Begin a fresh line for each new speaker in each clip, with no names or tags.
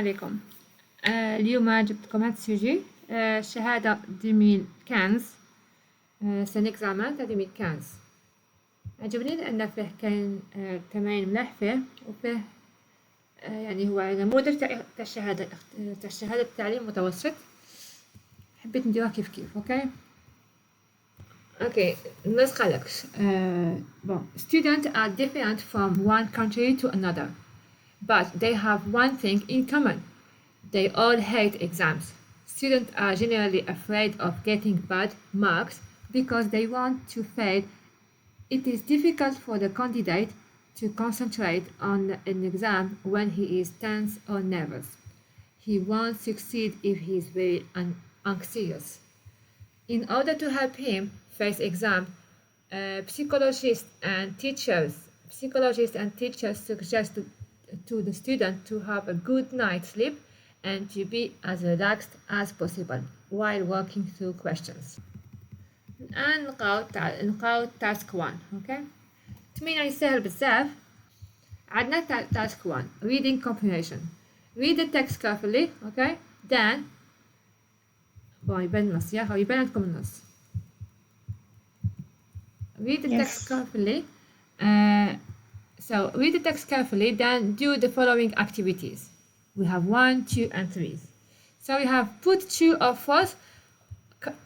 عليكم. اليوم جبتكم هذا السوجي شهادة 2015 سي ان اكزامان تاع 2015. عجبني لأن فيه كاين تمارين ملاح فيه وفيه يعني هو نموذج تاع الشهادة التعليم المتوسط. حبيت نديروها كيف اوكي الناس قالك bon students are different from one country to another but they have one thing in common. They all hate exams. Students are generally afraid of getting bad marks because they want to fail. It is difficult for the candidate to concentrate on an exam when he is tense or nervous. He won't succeed if he is very anxious. In order to help him face exam, psychologists and teachers suggest to the student to have a good night's sleep and to be as relaxed as possible while working through questions. الآن نلقاو task 1. اوكي تمرين سهل بزاف. عندنا task 1 reading comprehension. Read the text carefully. Okay, then يبان النص يا يبان عندكم النص. Read the text carefully. So read the text carefully, then do the following activities. We have 1, 2, and 3. So we have put true or false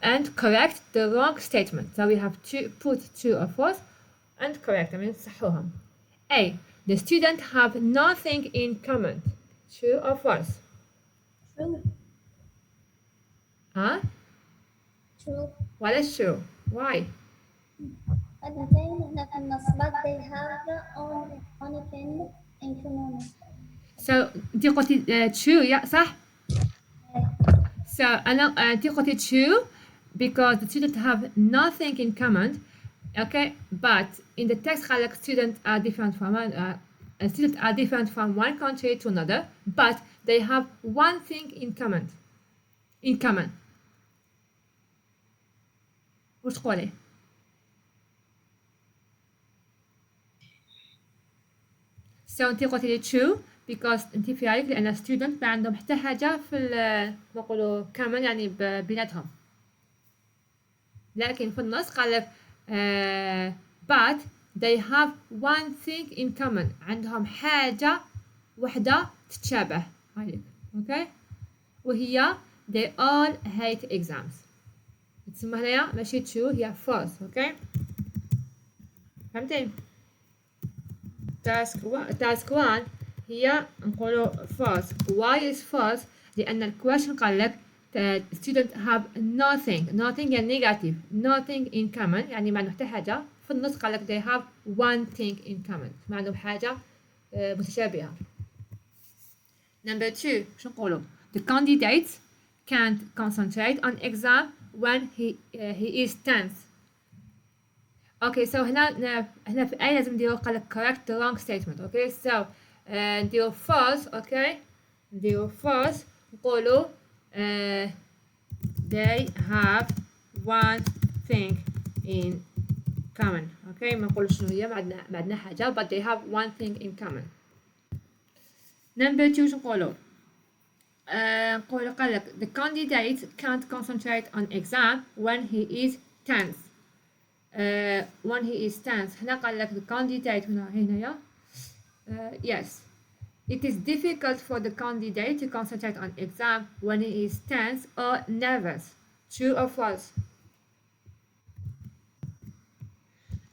and correct the wrong statement. So we have to put true or false and correct. I mean صحوهم. A. The student have nothing in common. True or false?
True.
Huh?
True.
What is true? Why?
but they have only thing in common.
So انتي قلتي true يا صح؟ So أنا انتي قلتي true because the students have nothing in common. Okay, but in the text قالك students are different from one country to another, but they have one thing in common. وش تقولي؟ So انتي قلتي لي true because انتي في رأيك لأن student ما عندهم حتى حاجة في نقولوا common يعني بيناتهم. لكن في النص قالك but they have one thing in common. عندهم حاجة وحدة تتشابه عليك. اوكي وهي they all hate exams. تسمى هنايا ماشي true هي false. اوكي فهمتين؟ task 1 هي نقولوا false. why is false؟ لأن الكويشن قال لك student have nothing يعني negative. nothing in common يعني ما عندهم حتى حاجة. في النص قال لك they have one thing in common ما عندهم حاجة متشابهة. number 2 شو نقولوا the candidate can't concentrate on exam when he is tense. Okay, so هنا في أي لازم نديرو قالك correct the wrong statement. Okay, so نديرو false. Okay, نديرو false نقولو they have one thing in common. Okay, ما نقولو شنو هي ما عندنا حاجة but they have one thing in common. number 2 شو نقولو نقولو قالك the candidate can't concentrate on exam when he is tense. when he is tense هنا قال لك the candidate هنا yes it is difficult for the candidate to concentrate on exam when he is tense or nervous. True or false?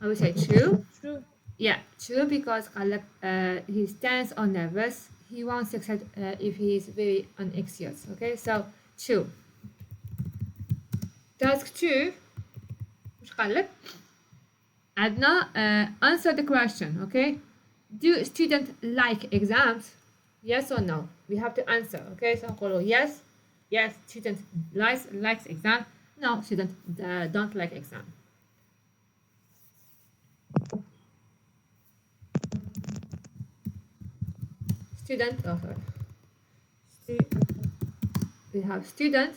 I would say true.
True.
Yeah, true because قال لك he is tense or nervous. He won't succeed if he is very anxious. Okay, so true. task 2 وش قال لك؟ عندنا answer the question. Okay, do students like exams? Yes or no? We have to answer. Okay, so نقولوا yes student likes exam. No, student don't like exam. Student we have student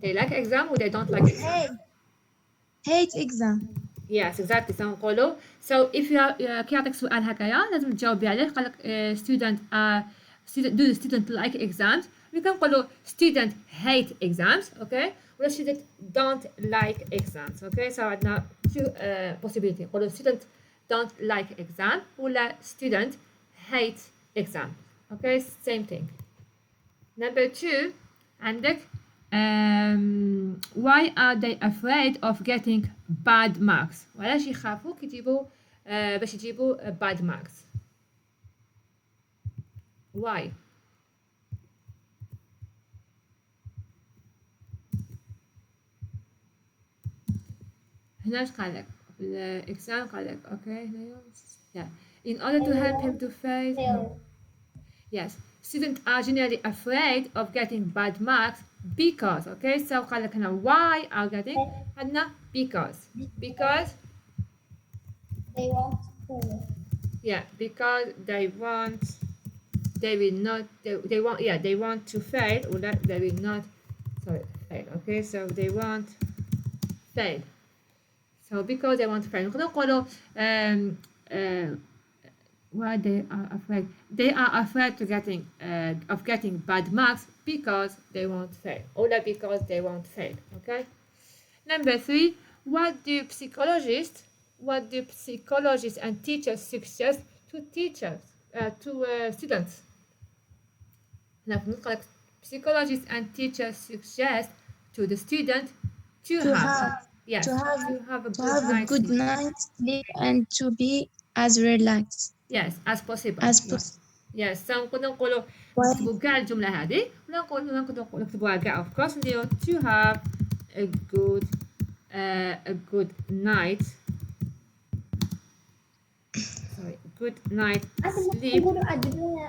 they like exam or they don't like exam?
Hate exam.
Yes, exactly. سنقولوا so if كي يعطيك سؤال هكايا لازم تجاوبي عليه. قال لك student do the student like exams. نقولوا student hate exams, okay? ولا student don't like exams, okay? So عندنا two possibility. نقولوا student don't like exam ولا student hate exam, okay? Same thing. Number 2 عندك why are they afraid of getting bad marks؟ وعلاش يخافوا كي يجيبوا باش يجيبوا bad marks؟ why؟ هنا ايش قال لك؟ في الاكزام قال لك اوكي هنا yeah. In order to help him to fail. Yes, students are generally afraid of getting bad marks because, okay, so قال لك هنا why are getting عندنا because
they want to.
Yeah, because they will not they want to fail or that they will not fail, okay, so they won't fail. So because they want to fail نقدر نقولوا why they are afraid to of getting bad marks because they won't fail or because they won't fail, okay. Number 3, what do psychologists and teachers suggest to students؟ هنا نقول psychologists and teachers suggest to the student to have a good
night's sleep and to be as relaxed
yes as possible
as possible.
yes so نقولوا نكتبوا كاع الجملة هذه ولا نقولوا نكتبوها كاع of course نديروا to have a good night sleep.
نقولوا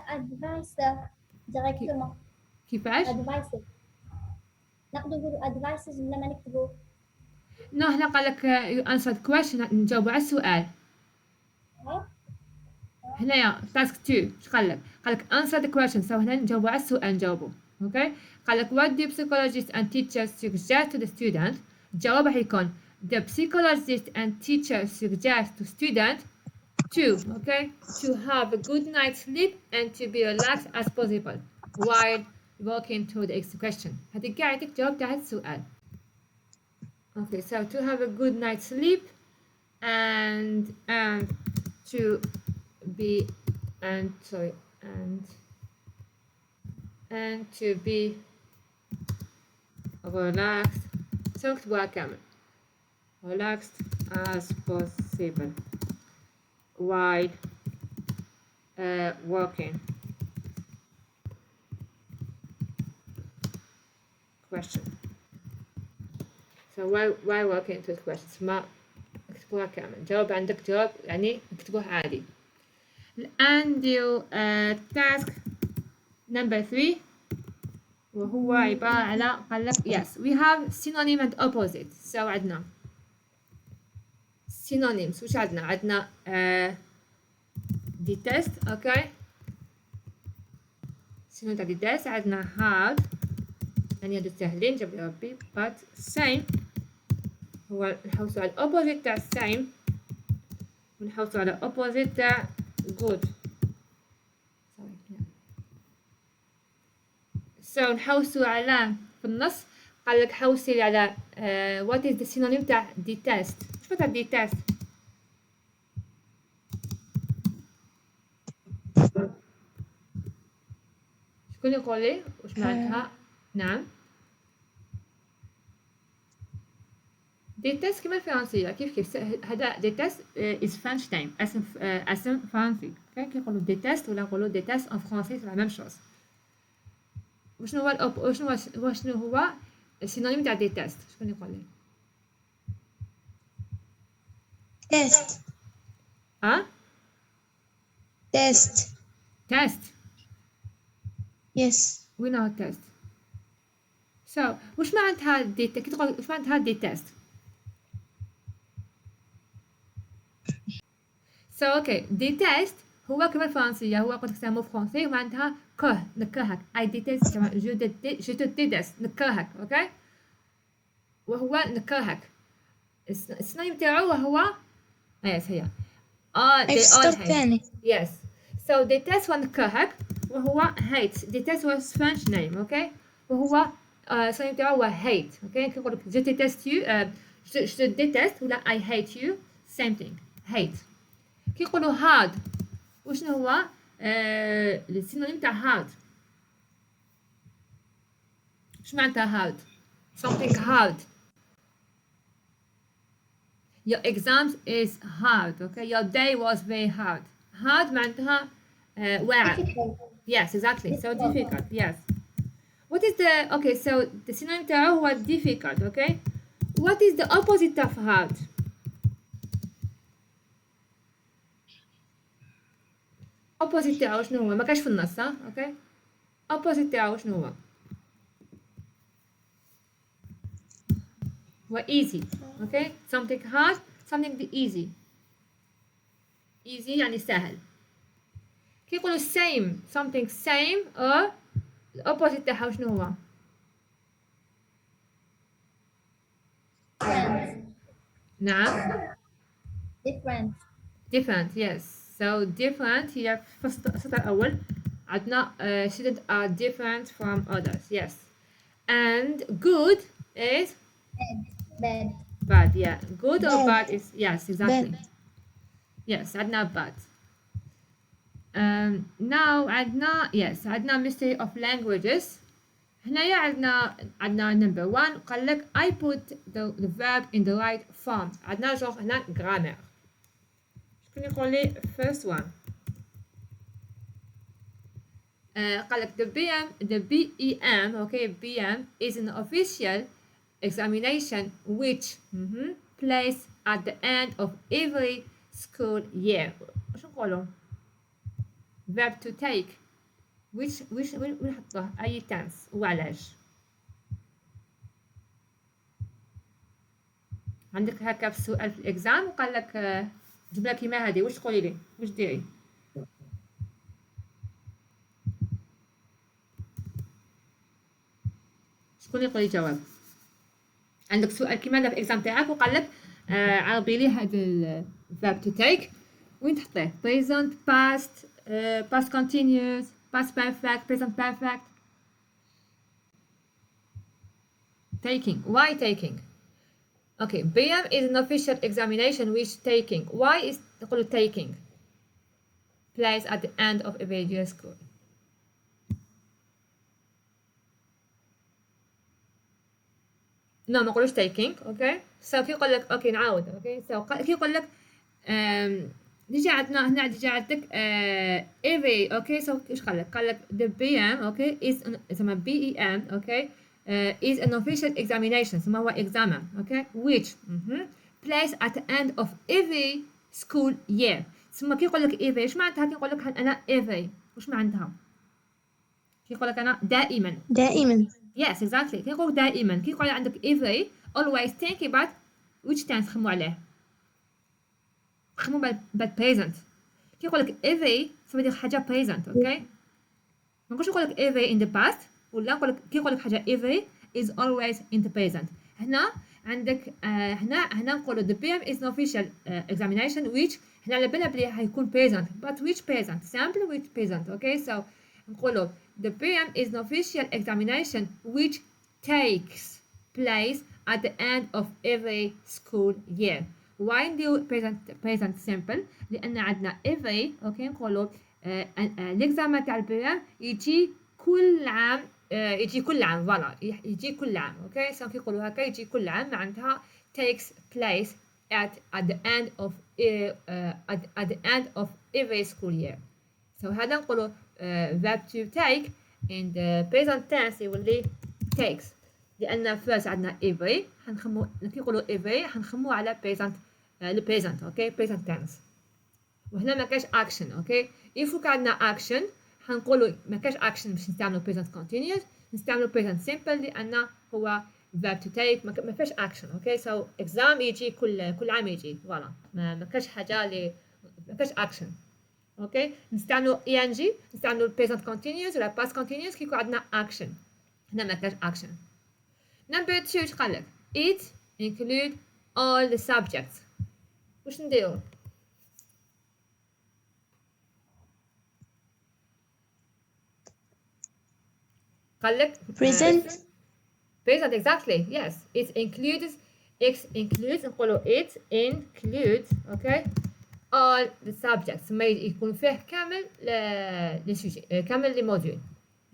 advice directement.
كيفاش؟
advices. نقدر نقولوا advices لما نكتبوا.
نو هنا قال لك you answered question نجاوبوا على السؤال. هنايا task 2 ايش قال لك؟ قال لك answer the question so هنا نجاوبوا على السؤال نجاوبوا اوكي. قال لك what do psychologists and teachers suggest to the student؟ الجواب راح يكون the psychologists and teachers suggest to student to have a good night's sleep and to be relaxed as possible while working toward the question. هذه قاعد يعطيك جواب تاع السؤال. Okay, so to have a good night's sleep and to be and to be relaxed. So نكتبوها كامل. Relaxed as possible while working question. So while working to questions ما اكتبوها كامل. جاوب عندك جواب يعني اكتبوه عادي. الآن نديرو task number 3 وهو عبارة على قال لك yes we have synonym and opposite. So عندنا synonyms وش عندنا detest اوكي synonym تاع detest عندنا hard يعني هادو سهلين جاب لي ربي but same هو نحوسو على opposite تاع same ونحوسو على opposite تاع good. so نحوسو على في النص قال لك حوسي على what is the synonym تاع detest. شو تاع detest؟ شكون يقول لي واش معناتها؟ نعم detest كما الفرنسية كيف هذا detest is French name اسم فرنسي كي يقولوا detest ولا نقولوا detest en français c'est la même chose. وشنو هو السينونيم تاع detest؟ شكون يقول لي؟
test
test
yes
وين هو test؟ so واش معناتها كي تقول واش معناتها detest؟ so okay detest هو كما الفرنسية هو قلت لك مو فرنسي ومعناتها كره نكرهك I detest كما je te déteste نكرهك اوكي وهو نكرهك السينونيم تاعو هو يس هي they all
stop
hate.
تاني.
Yes. So detest one كرهك وهو hate. detest was French name, okay? وهو السينونيم تاعو هو hate, okay? كي نقولك je déteste you, je te déteste ولا I hate you, same thing, hate. كي يقولوا hard وشنو هو السينونيم تاع hard؟ شو معناتها hard؟ something hard. Your exams is hard, okay? Your day was very hard. Hard معناتها واعر.
difficult.
Yes, exactly. So difficult. Yes. What is the okay? So the synonym تاعو هو difficult. Okay. What is the opposite of hard? Opposite تاعو شنو هو؟ ما كاش في النص ها؟ Okay. Opposite تاعو شنو هو؟ هو easy. Okay. Something hard, something easy. Easy يعني سهل. كي يقولوا same, something same or the opposite تاعها شنو هو؟
Different.
نعم.
Different.
different yes so different هي في السطر الأول عندنا students are different from others yes and good is
Bad.
bad yeah good or
Bad.
bad is yes exactly
Bad.
yes عندنا bad now عندنا yes عندنا mystery of languages هنايا عندنا number one قال لك I put the verb in the right form عندنا جوغ هنا grammar شكون يقول لي first one قال لك the BEM okay BM is an official examination which place at the end of every school year واش نقولوا verb to take which وين نحطوه اي tense وعلاش عندك هكا في السؤال في الاكزام وقال لك جمله كيما هذه واش تقولي لي واش ديري شكون يقول لي جواب عندك سؤال كيما هذا في الاكزام تاعك وقال لك عربي لي هذا الفيرب تو تيك وين تحطيه present past past continuous past perfect present perfect taking why taking okay BM is an official examination which taking why is نقولوا taking place at the end of every year school no ما نقولوش taking اوكي سو كي يقول لك اوكي نعاود اوكي سو كي يقول لك نجي عندنا هنا نجي عندك every اوكي سو ايش قال لك the BM اوكي is زعما BEM اوكي is an official examination ثم هو examen اوكي which place at the end of every school year ثم كي يقول لك every ايش معناتها كي يقول لك انا every واش معناتها كي يقول لك انا دائما
دائما.
yes exactly كي يقول دائما كي يقول عندك every always think about which tense خمو عليه خمو بعد present كي يقول لك every سميتي حاجه present اوكي ما نقولش نقول لك every in the past ولا نقول لك كي يقول لك حاجه every is always in the present هنا عندك هنا نقولوا the PM is an official examination which هنا على بالنا بلي حيكون present but which present simple which present okay so نقولوا the PM is an official examination which takes place at the end of every school year. Why نديرو present simple؟ لأن عندنا every أوكي نقولوا الإكزامان تاع البيام يجي كل عام فوالا يجي كل عام أوكي سو كيقولوا هكا يجي كل عام معناتها takes place at the end of every school year. So هذا نقولوا verb to take in the present tense يولي takes لأن first عندنا every حنخمو كي نقولوا every حنخمو على present present اوكي present tense وهنا ما كاش action اوكي if كان عندنا action حنقولوا ما كاش action باش نستعملوا present continuous نستعملوا present simple لأن هو verb to take ما فيش action اوكي so exam يجي كل عام يجي فوالا ما كاش حاجة ما كاش action اوكي نستعملوا ing نستعملوا present continuous ولا past continuous كي يكون عندنا action هنا ما كاش action number 2 ايش قال لك it include all the subjects. واش نديرو؟ قال لك
present
present exactly yes it includes نقولوا it includes okay all the subjects ما يكون فيه كامل لي سوجي كامل لي موديول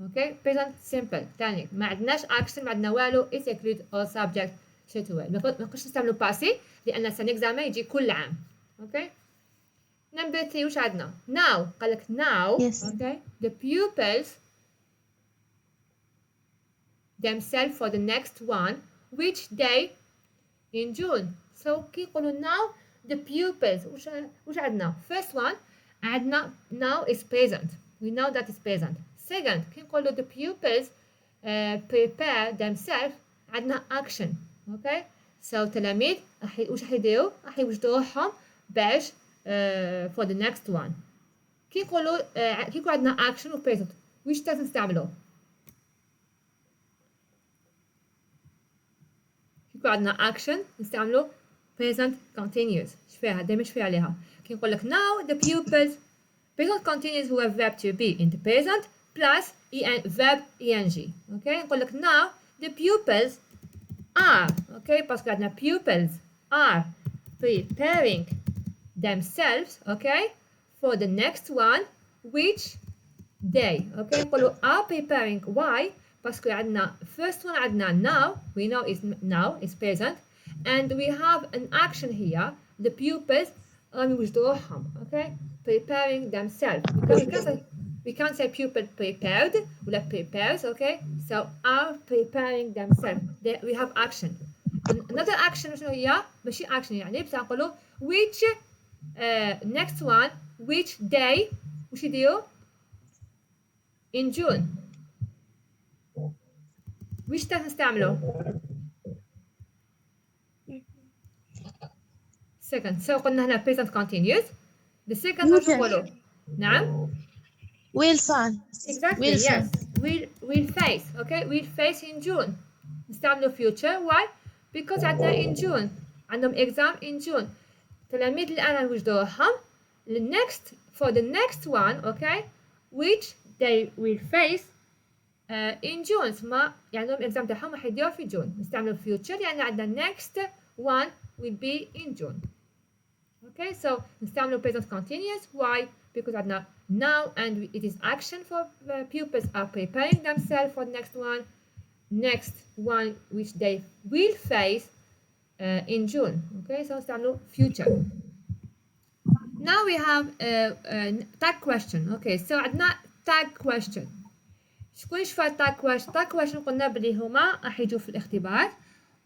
اوكي present simple ثاني ما عندناش action ما عندنا والو it includes all subjects straight away ما نقدرش نستعملوا passé لان سان اكزامان يجي كل عام اوكي نمبر 3 واش عندنا now قال لك now
Yes.
okay the pupils themselves for the next one which day in June so كي نقولوا now the pupils واش عندنا first one عندنا now is present we know that is present second كي نقولوا the pupils prepare themselves عندنا action okay so تلاميذ واش راح يديروا راح يوجدوا روحهم باش for the next one كي نقولوا كي يكون عندنا action و present واش لازم نستعملوا يكون عندنا action نستعملو present continuous فيها دايما فيها عليها كي نقول لك now the pupils present continuous هو verb to be in the present plus verb ing اوكي نقول لك now the pupils are اوكي باسكو عندنا pupils are preparing themselves okay for the next one which day اوكي نقولوا are preparing why باسكو عندنا first one عندنا now we know is now is present and we have an action here the pupils راهم يوجدوا روحهم okay preparing themselves we can't say pupil prepared ولا prepares okay so are preparing themselves we have action another action شنو هي ماشي action يعني بس نقولوا which next one which day وش يديروا in June وش تستعملوا second so قلنا هنا present continuous the second
Future.
وش نقولوا نعم
will find
exactly
will
yes
find
we'll face okay we'll face in June نستعملوا future why because عندنا in June عندهم exam in June تلاميذ الآن وجدوا روحهم next for the next one okay which they will face in June ما يعني عندهم exam تاعهم راح يديروا في جون نستعملوا future يعني عندنا next one will be in June okay so نستعملوا present continuous why because عندنا now and it is action for the pupils are preparing themselves for the next one which they will face in June okay so نستعملوا future now we have a tag question okay so عندنا tag question شكون يشفى tag question tag question قلنا بلي هما راح يجوا في الاختبار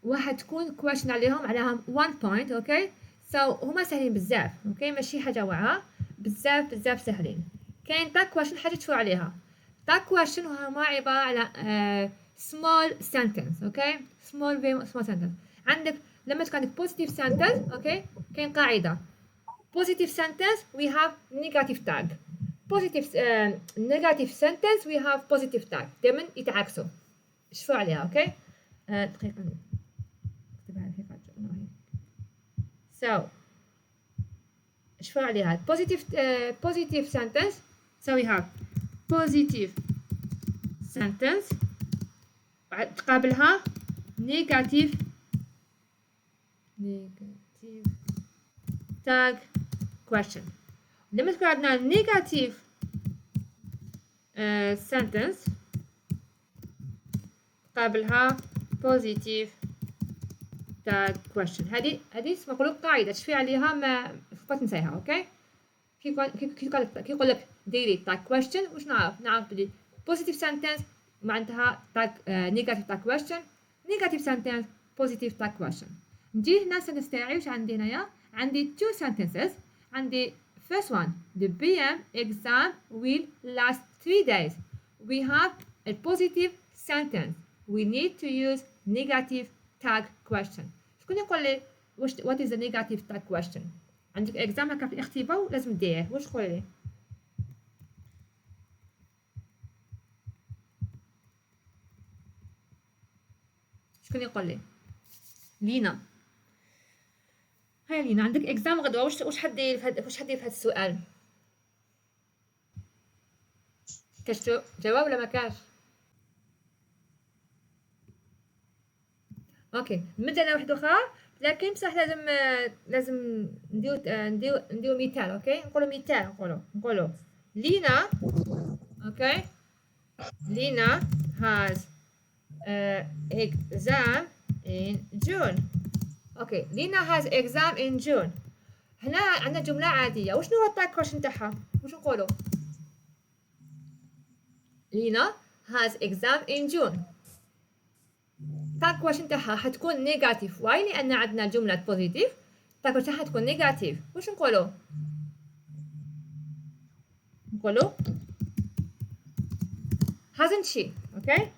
وراح تكون question عليهم 1 point اوكي so هما سهلين بزاف اوكي ماشي حاجه واعره بزاف سهلين كاين tag question حاجه تشوفوا عليها tag question هما عباره على small sentence اوكي small sentence عندك لما تكون عندك positive sentence اوكي كاين قاعده positive sentence we have negative tag positive negative sentence we have positive tag دائما يتعاكسوا شوفوا عليها اوكي دقيقه نكتبها دقيقه so شوفوا عليها positive sentence so we have positive sentence تقابلها negative tag question لما تكون عندنا negative sentence قابلها positive tag question هذه اسمها نقولوا قاعدة تشفي عليها ما تنسيها اوكي كي يقول لك ديري tag question واش نعرف بلي positive sentence معناتها tag negative tag question negative sentence positive tag question نجي هنا sentence تاعي واش عندي هنايا عندي two sentences عندي first one the BM exam will last 3 days we have a positive sentence we need to use negative tag question شكون يقول لي what is the negative tag question عندك exam هكا في الاختبار لازم ديره واش تقول لي شكون يقول لي لينا هاي لينا عندك اكزام غدوه، وش حدير في هذا السؤال؟ كاش جواب ولا ما كاش؟ اوكي نمد انا واحد اخرى، لكن بصح لازم نديو مثال. اوكي نقولوا مثال، نقولوا لينا. اوكي لينا has exam in June. اوكي لينا has exam in June. هنا عندنا جملة عادية، وشنو هو التايب كويشن تاعها؟ وش نقولوا؟ لينا has exam in June. التايب كويشن تاعها حتكون نيجاتيف. واي؟ لأن عندنا جملة بوزيتيف، التايب كويشن حتكون نيجاتيف. وش نقولوا؟ نقولوا hasn't she. اوكي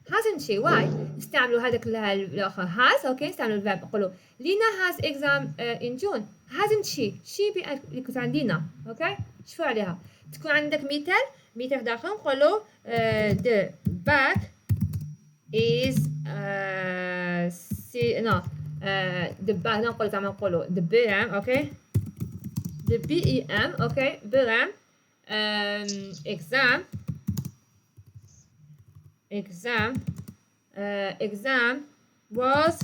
hasn't she. واي نستعملوا هذاك الاخر has. اوكي نستعملوا الفيرب، نقولوا لينا has exam in June. hasn't she. she اللي كنت عندنا. اوكي شوفوا عليها. تكون عندك مثال داخل، نقولوا the bag is the bag. نقولوا زعما نقولوا the BM. اوكي the BEM. اوكي BEM exam was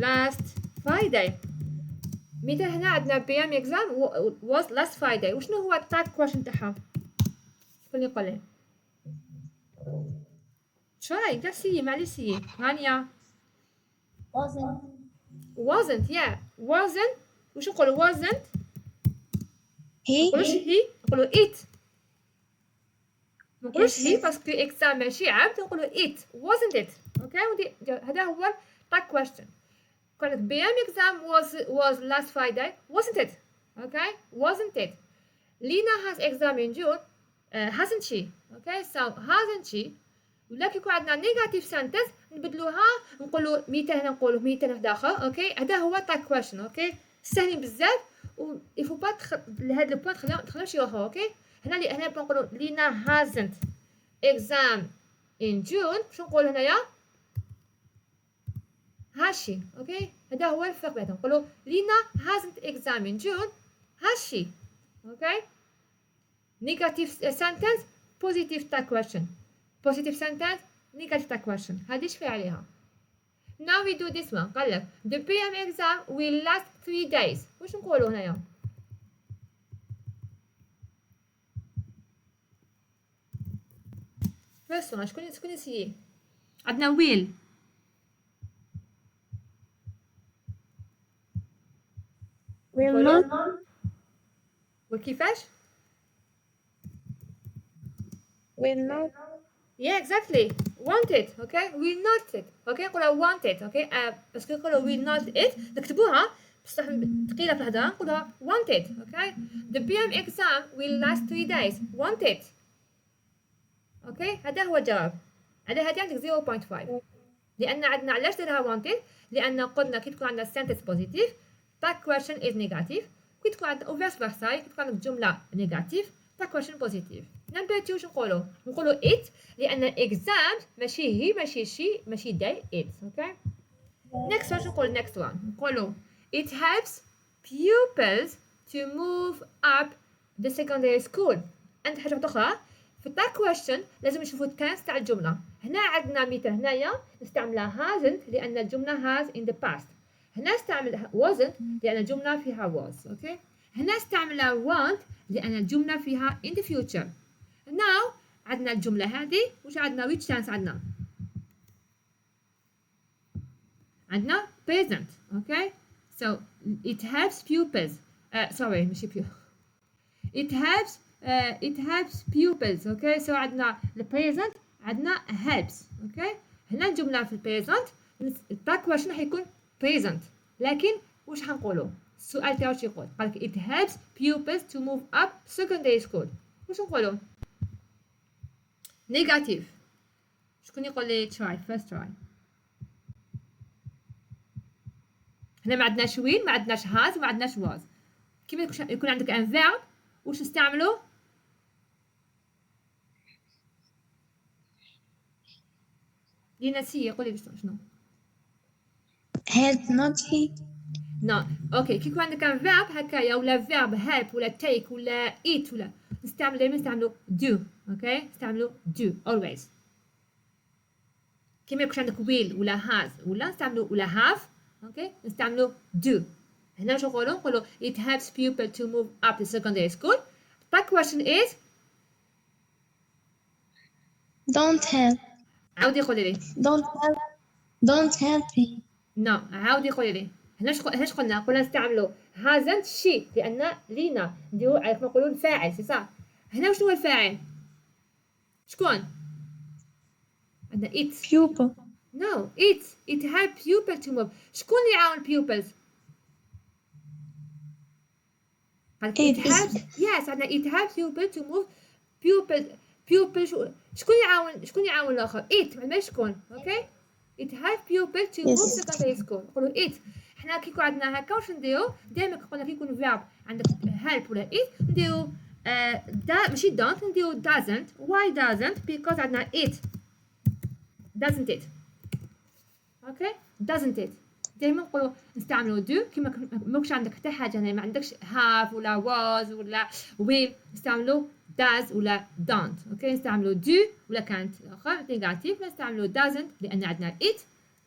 last Friday. مثل هنا عندنا PM exam was last Friday. وشنو هو التايب كويشن تاعها؟ شكون يقول لي؟ try just see. معليش سي هانيا. wasn't yeah wasn't. وش نقولوا wasn't؟
He
نقولوش هي، نقولوا it. ما نقولوش هي باسكو اكزام ماشي عبد، نقولوا it wasn't it. اوكي هذا هو التايب كويشن. قالت BM exam was last Friday. wasn't it. okay wasn't it. Lina has exam in June. hasn't she. okay so hasn't she. ولكن يكون عندنا نيجاتيف سنتنس نبدلوها، نقولوا مثال هنا، نقولوا مثال واحد اخر. اوكي هذا هو تايب كويشن. اوكي سهلين بزاف، و يفو با لهاد لو بوين تخليو شي اخر. اوكي هنا نقولوا لينا hasn't exam in June. شنو نقول هنايا؟ هاشي. اوكي هذا هو الفرق بينهم. نقولوا لينا hasn't exam in June هاشي. اوكي نيجاتيف سنتنس بوزيتيف تايب كويشن، positive sentence negative tag question. هذه ايش في عليها؟ now we do this one. قال لك the PM exam will last 3 days. وش نقولوا هنايا؟ first one شكون يسيي؟ عندنا will.
will not.
وكيفاش؟
Will not.
yeah exactly wanted. okay will not it. okay نقولها wanted. okay بس نقولوا will not it نكتبوها بصح ثقيله في الهضره، نقولها wanted. okay the PM exam will last 3 days. wanted. okay هذا هو الجواب. هذه عندك 0.5. لان عندنا علاش درها wanted؟ لان قلنا كي تكون عندنا sentence positive tag question is negative، كي تكون عندنا او vice versa كي تكون عندك جمله negative tag question positive. نمبر 2 واش نقولوا it، لان exam ماشي هي ماشي شي ماشي day it. اوكي next واش next one نقولوا it helps pupils to move up the secondary school. عند حاجه اخرى في التاج كويشن لازم نشوفوا التنس تاع الجمله. هنا عندنا مثال هنايا نستعملها hasn't لان الجمله has in the past. هنا نستعمل wasn't لان الجمله فيها was. اوكي هنا نستعملها want لان الجمله فيها in the future. now عندنا الجمله هذه وش عندنا which tense عندنا present. اوكي so it helps pupils sorry ماشي it helps pupils. اوكي so عندنا present عندنا helps. اوكي هنا الجمله في present التاج كويشن حيكون present، لكن واش حنقولوا؟ السؤال تاعو شي يقول؟ قالك it helps pupils to move up secondary school. واش نقولوا؟ negative. شكون يقول لي try first try؟ هنا ما عندناش will، ما عندناش has، ما عندناش was. كيف يكون عندك ان verb واش نستعملوا؟ لينا سي قولي شنو؟
Had not he.
نو اوكي كي يكون عندك ان فيرب هكايا ولا فيرب هيلب ولا تيك ولا ايت ولا نستعمل دائما نستعملوا دو اوكي نستعملوا دو always كي ما يكونش عندك ويل ولا هاز ولا نستعملوا ولا هاف اوكي نستعملوا دو هنا واش نقولوا it helps people to move up to secondary school the question is
don't help
عاودي قولي لي
don't help him
نو عاودي قولي لي هنا اش قلنا نستعملوا hasn't she لان لينا نديرو كما نقولوا الفاعل سي صح هنا شنو هو الفاعل شكون عندنا it
pupil
no it help pupil to move شكون اللي يعاون pupils it helps yes عندنا it helps pupil to move pupil شكون يعاون الاخر it ما شكون اوكي it help pupil to move secondary school نقولوا it حنا كي يكون عندنا هكا واش نديرو دائما قلنا كي يكون verb عندك help ولا it نديرو ماشي don't نديرو doesn't why doesn't because عندنا it doesn't it اوكي doesn't it دائما نقولوا نستعملوا do كيما ماكش عندك حتى حاجه هنا ما عندكش have ولا was ولا will نستعملوا does ولا don't اوكي نستعملوا do ولا can't اخر نيجاتيف نستعملوا doesn't لان عندنا it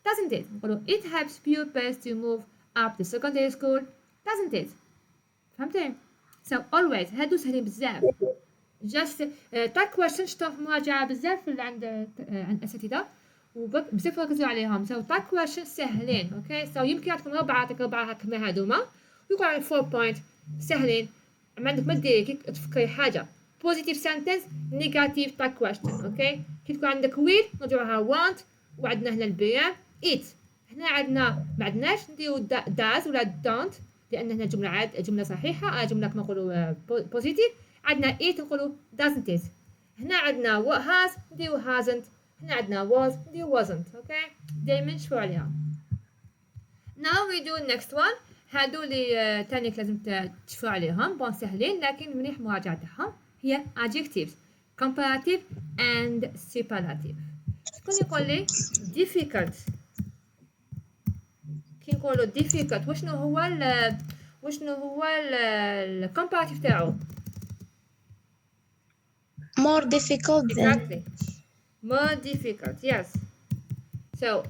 doesn't it نقولوا it helps pupils to move up to secondary school doesn't it فهمتي so always هادو سهلين بزاف just تاع question شفتهم في مراجعه بزاف عند الاساتذه وبزاف ركزوا عليهم سو تاع question سهلين اوكي سو يمكن يعطيكم ربعه كما هادوما ويقول على 4 بوينت سهلين ما عندك ما ديري كي تفكري حاجه positive sentence negative تاع question اوكي كي تكون عندك will نديروها want وعندنا هنا البيان it هنا عندنا ما عندناش نديرو does ولا don't لان هنا جمله صحيحه جمله كما نقولوا positive عندنا it نقولوا doesn't it هنا عندنا has نديرو hasn't هنا عندنا was نديرو wasn't اوكي دايما شوفوا عليها now we do next one هادو اللي تانيك لازم تشوفوا عليهم بون سهلين لكن مليح مراجعة تاعهم هي adjectives comparative and superlative شكون يقول لي difficult كي نقولوا difficult وشنو هو ال comparative تاعو
more difficult than
exactly more difficult yes so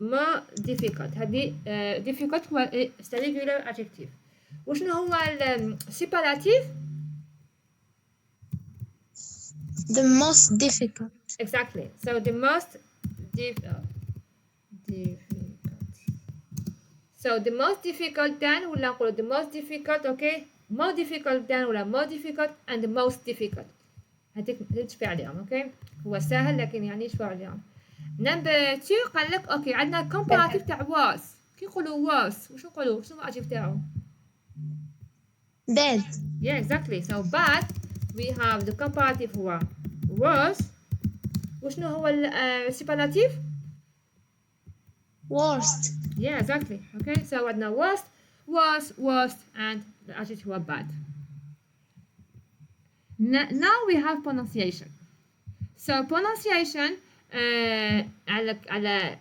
more difficult هذه difficult هو irregular adjective وشنو هو ال superlative
the most difficult
exactly so the most difficult so the most difficult than ولا نقولوا the most difficult okay more difficult than ولا more difficult and the most difficult هذيك تشوفي عليهم اوكي هو سهل لكن يعني شوفوا عليهم نمبر 2 قال لك اوكي عندنا comparative تاع was كي نقولوا was وش نقولوا شنو الادجكتيف تاعو
bad
yeah exactly so but we have the comparative هو was وشنو هو السوبرلاتيف
worst
yeah exactly okay so عندنا worst worst and the adjective هو bad now we have pronunciation so pronunciation على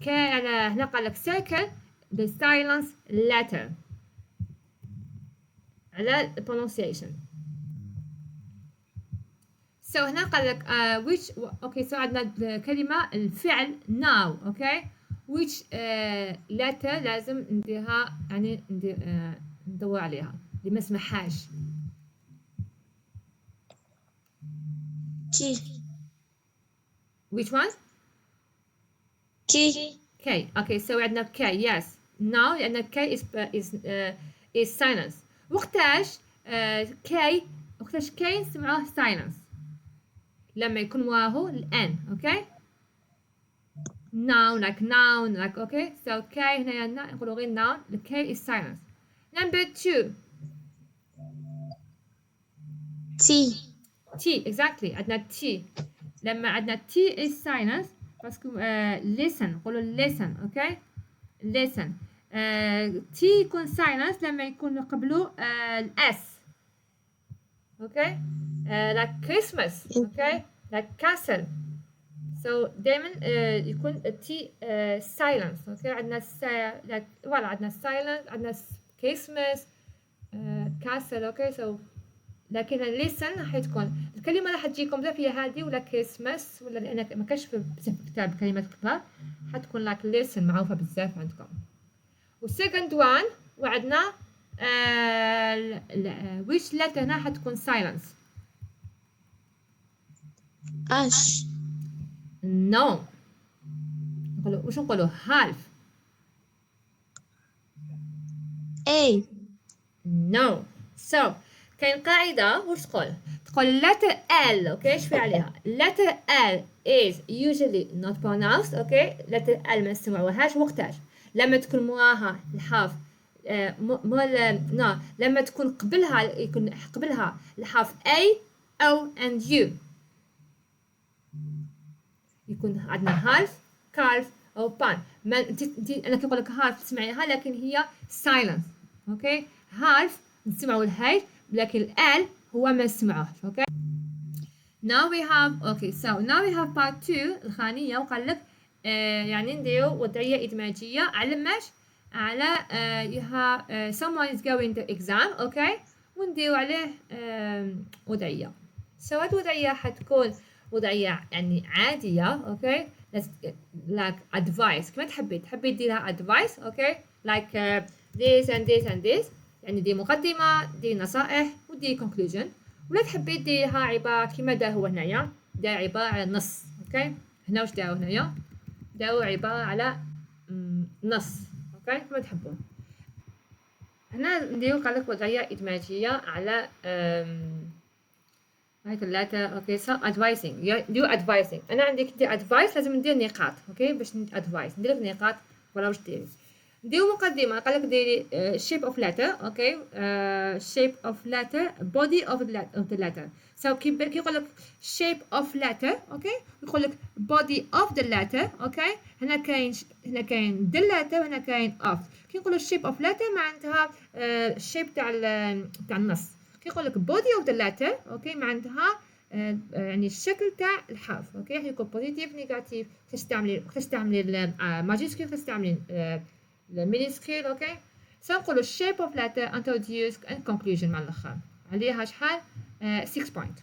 هنا قال لك circle the silence letter على pronunciation so هنا قال لك which okay so عندنا كلمة الفعل now okay which letter لازم نديرها يعني ندور عليها اللي ما اسمحاش
K
which one
K
K okay so عندنا K yes now لأن K is silence وقتاش K نسمعوه silence لما يكون وراه ال N okay noun like okay so K هنا نقولوا غير noun the K is silence number 2 T exactly عندنا T لما عندنا T is silence باسكو listen نقولوا listen okay listen T يكون silence لما يكون قبله ال S okay like Christmas okay like castle so دائما يكون تي silence. اوكي عندنا فوالا عندنا silence، عندنا كريسماس كاسل. اوكي so لكن listen راح تكون الكلمة راح تجيكم بزاف هي هذه ولا كريسماس، ولا لأن ما كانش بزاف في الكتاب كلمات كثار حتكون like listen معروفة بزاف عندكم. والسكند وان وعندنا which letter هنا حتكون silence.
ash,
no نقولوا وش نقولوا half.
a,
no so كاين قاعدة وش تقول؟ تقول letter L. اوكي ايش في عليها؟ letter L is usually not pronounced. اوكي letter L ما نسمعوهاش وقتاش؟ لما تكون موراها الحرف لما تكون قبلها يكون قبلها الحرف A أو and U. يكون عندنا half كالف أو بان. ما انت أنا كي نقول لك half تسمعيها لكن هي silence. اوكي half نسمعوا الهاي لكن ال هو ما نسمعوهش. اوكي now we have part 2 الخانية وقال لك يعني نديرو وضعية إدماجية على ماش على you have someone is going to exam. اوكي ونديرو عليه وضعية. so هاد الوضعية حتكون وضعية يعني عادية. اوكي like advice كما تحبي ديرها advice. اوكي like this and this and this يعني دي مقدمة دي نصائح ودي conclusion. ولا تحبي ديرها عبارة كما دار هو هنايا دار عبارة على نص. اوكي هنا واش داروا هنايا داروا عبارة على نص. اوكي كما تحبون. هنا نديرو قالك وضعية إدماجية على هاي ثلاثة. اوكي so advising do advising. انا عندي كي ندير advice لازم ندير نقاط. اوكي باش advice ندير لك نقاط ولا واش ديري. نديرو مقدمة قالك ديري shape of letter. اوكي shape of letter body of the letter. so كي يقول لك shape of letter. اوكي يقول لك body of the letter. اوكي هنا كاين the letter وهنا كاين of. كي نقولوا shape of letter معناتها shape تاع النص. كي يقول لك body of the letter. اوكي معناتها يعني الشكل تاع الحرف. اوكي راح يكون بوزيتيف نيجاتيف. تستعملي الماجيسكيل تستعملي المينيسكيل. اوكي سنقولوا shape of letter introduce and conclusion مع الاخر عليها شحال 6 بوينت.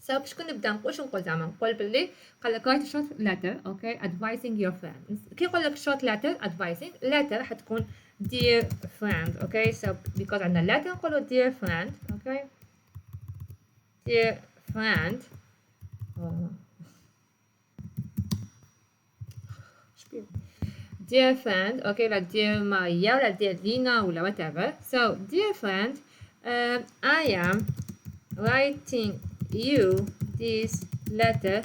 باش كون نبدا واش نقول زعما نقول باللي قال لك write a short letter. اوكي advising your friend. كي يقول لك short letter advising letter راح تكون dear friend. اوكي so because عندنا letter نقولوا dear friend. اوكي dear friend dear friend. okay لا dear Maria ولا dear Lina ولا whatever. so dear friend I am writing you this letter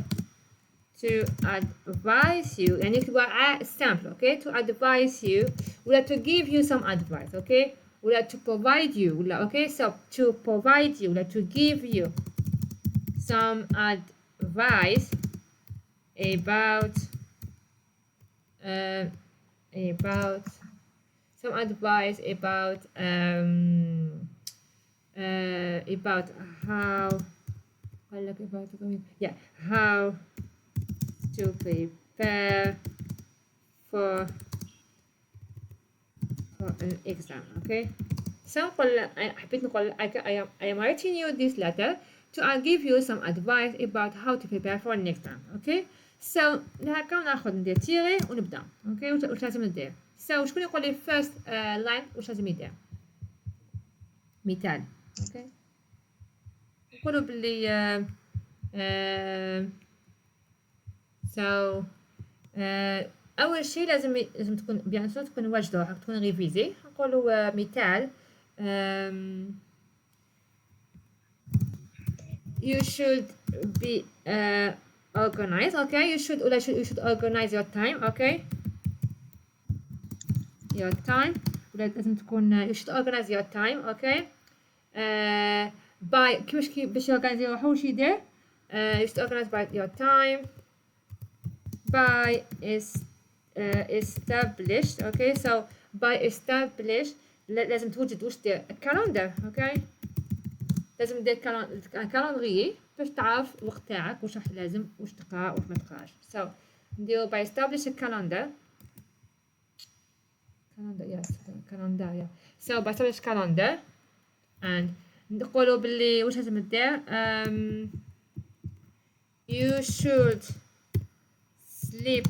to advise you يعني تبقى sample. okay to advise you ولا to give you some advice. okay ولا to provide you ولا okay so to provide you ولا to give you some advice about some advice about how how to prepare for an exam. okay so حبيت نقول I am writing you this letter to give you some advice about how to prepare for an exam. okay so هكا ناخذ ندير تيري ونبدا. اوكي واش لازم ندير. so شكون يقول لي first line واش لازم يدير مثال. اوكي نقولوا باللي so اول شيء لازم تكون بيان سور تكون واجده راح تكون ريفيزي. نقولوا مثال you should be organized. okay you should organize your time. okay your time لازم تكون you should organize your time. okay by كيفاش باش يورغانيزيو روحو واش يدير you should organize by your time by established. okay so by established لازم توجد واش دير calendar. okay لازم دير كالندريي باش تعرف الوقت تاعك واش راح لازم واش تقرا واش ما تقراش. So نديرو by establish a calendar. calendar. So by establish calendar and نقولو باللي واش لازم دير. You should sleep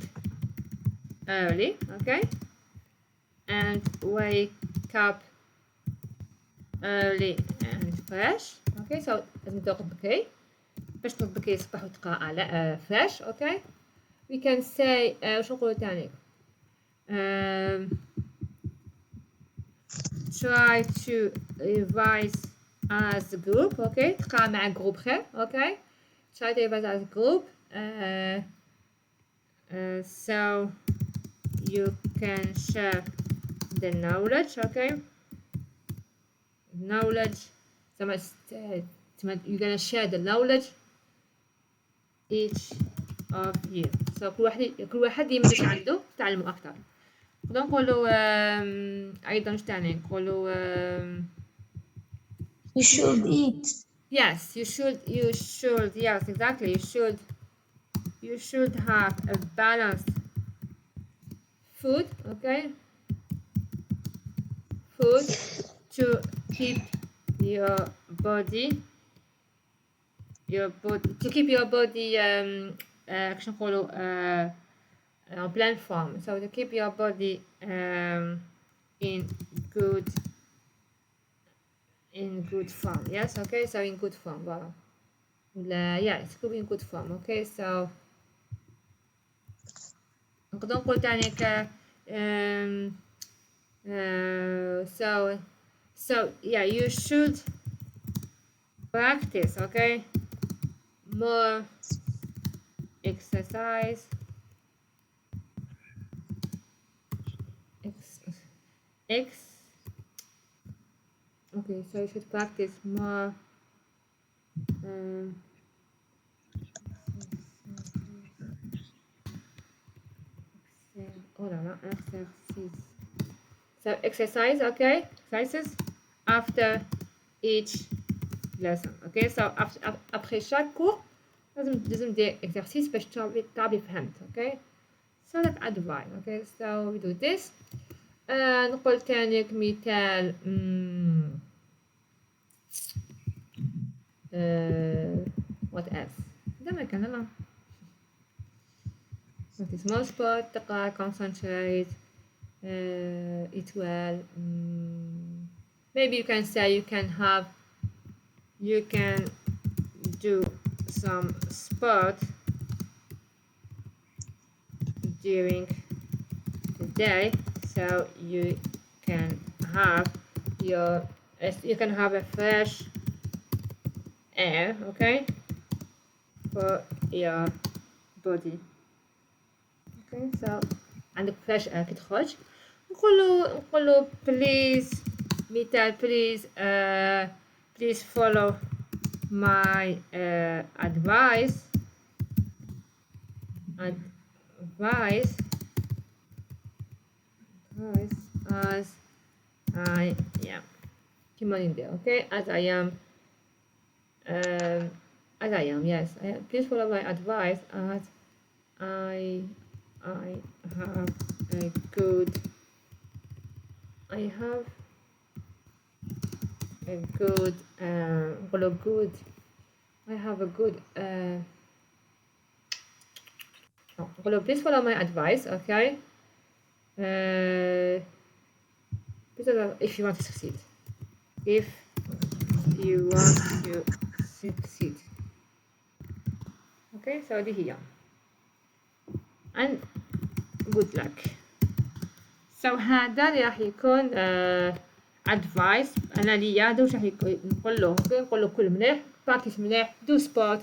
early, okay, and wake up early and fresh. Okay, so لازم ترقد بكري باش ترقد بكري الصباح وتقرا على fresh. Okay, we can say واش نقولو تاني. Try to revise as a group. Okay, تقرا مع جروب خير. Okay, try to revise as a group. So you can share the knowledge. Okay, knowledge. You're gonna share the knowledge each of you. So كل واحد يمدش عنده تعلموا أكتر. نقدر نقولوا أيضا واش تاني نقولوا
You should eat.
yes, you should yes, exactly, you should have a balanced food. Okay, food to keep your body to keep your body كيش نقولوا en pleine forme. So to keep your body in good form. Yes, okay, so in good form. Voilà. Yeah, it's could be in good form. Okay, so نقدر نقول تاني ك so yeah, you should practice, okay, more exercise. Okay, so you should practice more exercise. So exercise, okay, exercises after each lesson. Okay, so après chaque cours لازم دير exercice باش تعرفي فهمت. Okay, so that's advice. Okay, so we do this. نقول تاني مثال what else ده ما كان لا practice more sport, تقرأ, concentrate, eat well. Maybe you can say you can do some sport during the day, so you can have a fresh air, okay, for your body. Okay, so عندك fresh air كي تخرج نقولو please مثال please follow my advice as I am. Keep on in there, okay? As I am, yes. Please follow my advice as I have a good please follow my advice, okay? If you want to succeed. If you want to succeed. Okay, so دي هي. And good luck. So هذا اللي راح يكون advice أنا ليا هذا واش راح نقول له كل مليح practice مليح do sport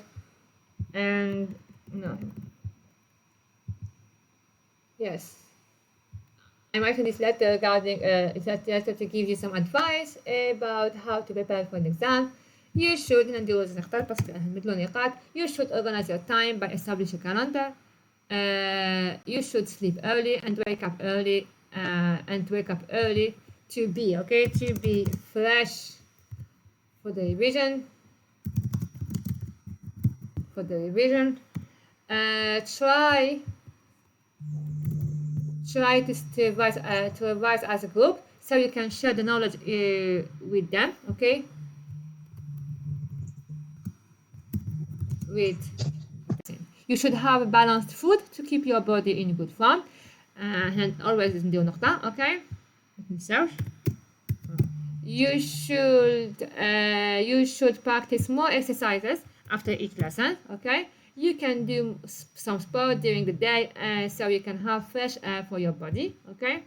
and no. Yes, I'm writing this letter regarding it's a letter to give you some advice about how to prepare for an exam. You should نديرو نختار بس مثلو نقاط. You should organize your time by establishing a calendar. You should sleep early and wake up early to be fresh for the revision. Try to revise as a group, so you can share the knowledge with them. Okay. You should have balanced food to keep your body in good form. And always ندير نقطة. Okay. متنساوش. You should practice more exercises after each lesson. Okay. You can do some sport during the day, so you can have fresh air for your body. Okay.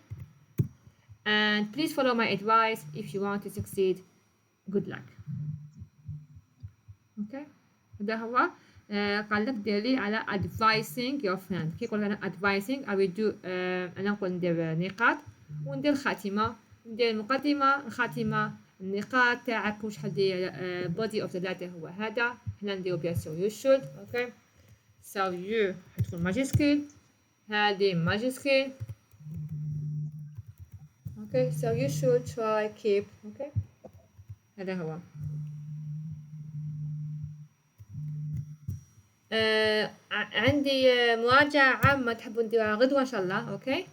And please follow my advice if you want to succeed. Good luck. Okay. هذا هو. قال لك ديري على advising your friend. كي يقول أنا advising I will do أنا نقول ندير نقاط وندير خاتمة، ندير المقدمة، الخاتمة، النقاط تاعك وشحال دير body of the letter هو هذا. هنا نديرو bien sûr you should. Okay. So you تكون ماجيسكول، هذه ماجيسكول. Okay. So you should try keep. Okay. هذا هو. عندي مراجعة عامة تحبوا نديروها غدوة إن شاء الله. أوكي.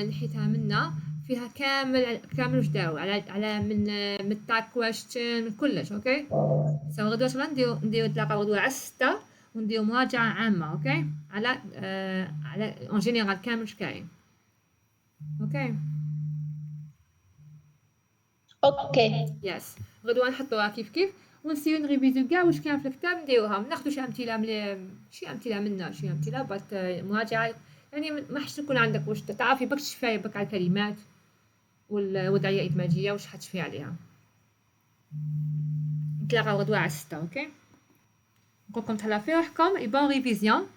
نحيتها منا فيها كامل وش داو على من التاك كويشن من كلش. أوكي. سو غدوة إن شاء الله نديرو نتلاقاو غدوة على 6 ونديرو مراجعة عامة. أوكي. على اون جينيرال كامل وش كاين. أوكي.
اوكي.
يس. غدوة نحطوها كيف ونسيو نريفيزيو كاع واش كان في الكتاب نديروها، ناخذ شي امثله منا شي امثله بات مراجعه. يعني ما حش تكون عندك واش تعرفي بك تشفاي بك على الكلمات والوضعيه الادماجيه واش حتشفي عليها. نتلاقاو غدوه على 6. اوكي. نقولكم تهلاو في روحكم اي بون ريفيزيون.